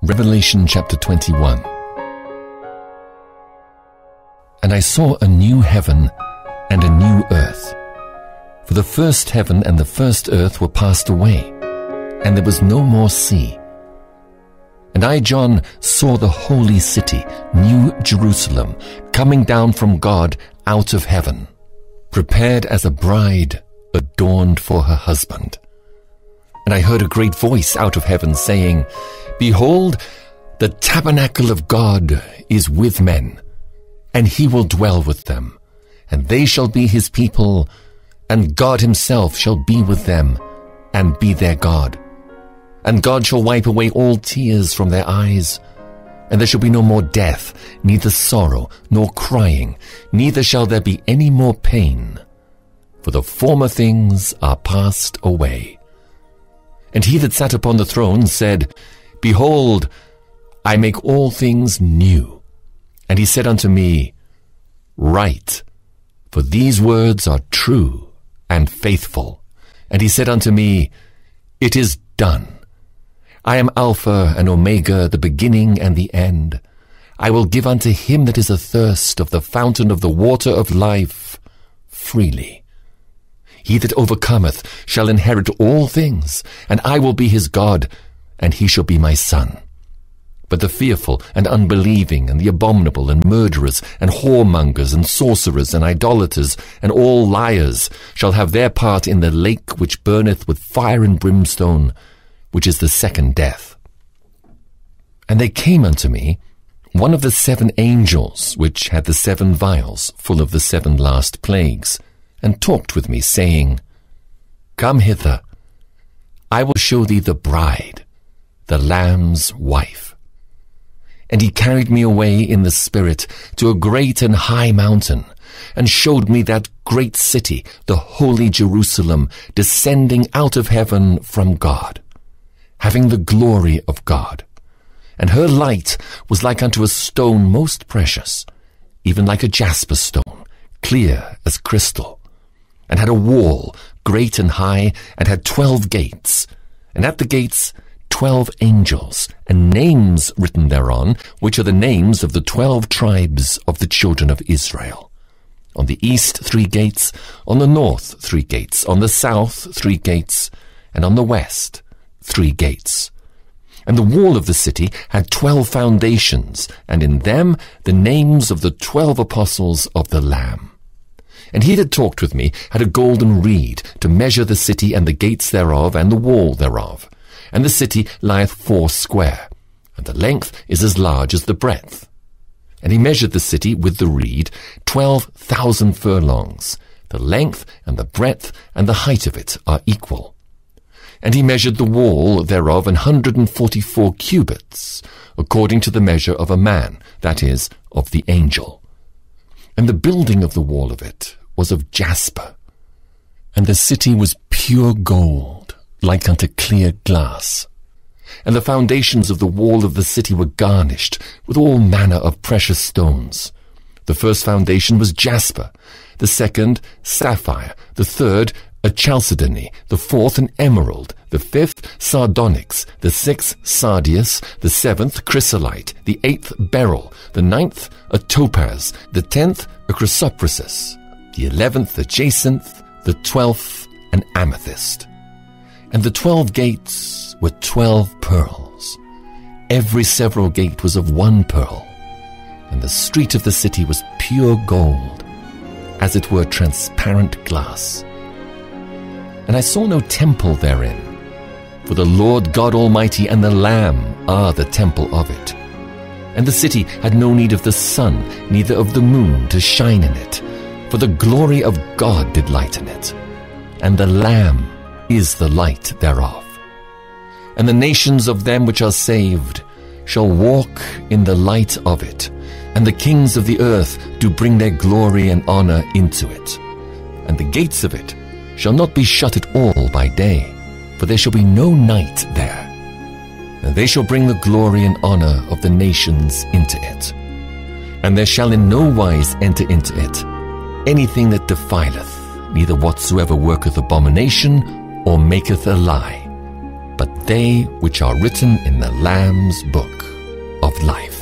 Revelation chapter 21. And I saw a new heaven and a new earth. For the first heaven and the first earth were passed away, and there was no more sea. And I, John, saw the holy city, New Jerusalem, coming down from God out of heaven, prepared as a bride adorned for her husband. And I heard a great voice out of heaven saying, Behold, the tabernacle of God is with men, and he will dwell with them, and they shall be his people, and God himself shall be with them, and be their God. And God shall wipe away all tears from their eyes, and there shall be no more death, neither sorrow, nor crying, neither shall there be any more pain, for the former things are passed away. And he that sat upon the throne said, Behold, I make all things new. And he said unto me, Write, for these words are true and faithful. And he said unto me, It is done. I am Alpha and Omega, the beginning and the end. I will give unto him that is athirst of the fountain of the water of life freely. He that overcometh shall inherit all things, and I will be his God, and he shall be my son. But the fearful and unbelieving and the abominable and murderers and whoremongers and sorcerers and idolaters and all liars shall have their part in the lake which burneth with fire and brimstone, which is the second death. And there came unto me one of the 7 angels which had the 7 vials full of the 7 last plagues, and talked with me, saying, Come hither, I will show thee the bride, the Lamb's wife. And he carried me away in the Spirit to a great and high mountain, and showed me that great city, the holy Jerusalem, descending out of heaven from God, having the glory of God. And her light was like unto a stone most precious, even like a jasper stone, clear as crystal, and had a wall great and high, and had 12 gates, and at the gates 12 angels, and names written thereon, which are the names of the 12 tribes of the children of Israel. On the east 3 gates, on the north 3 gates, on the south 3 gates, and on the west 3 gates. And the wall of the city had 12 foundations, and in them the names of the 12 apostles of the Lamb. And he that talked with me had a golden reed to measure the city and the gates thereof and the wall thereof. And the city lieth foursquare, and the length is as large as the breadth. And he measured the city with the reed 12,000 furlongs. The length and the breadth and the height of it are equal. And he measured the wall thereof 144 cubits, according to the measure of a man, that is, of the angel. And the building of the wall of it was of jasper, and the city was pure gold, like unto clear glass. And the foundations of the wall of the city were garnished with all manner of precious stones. The first foundation was jasper, the second sapphire, the third a chalcedony, the fourth an emerald, the fifth sardonyx, the sixth sardius, the seventh chrysolite, the eighth beryl, the ninth a topaz, the 10th a chrysoprasus, the 11th a jacinth, the 12th an amethyst. And the 12 gates were 12 pearls. Every several gate was of 1 pearl, and the street of the city was pure gold, as it were transparent glass. And I saw no temple therein, for the Lord God Almighty and the Lamb are the temple of it. And the city had no need of the sun, neither of the moon to shine in it, for the glory of God did lighten it, and the Lamb is the light thereof. And the nations of them which are saved shall walk in the light of it, and the kings of the earth do bring their glory and honor into it. And the gates of it shall not be shut at all by day, for there shall be no night there. And they shall bring the glory and honor of the nations into it. And there shall in no wise enter into it anything that defileth, neither whatsoever worketh abomination or maketh a lie, but they which are written in the Lamb's book of life.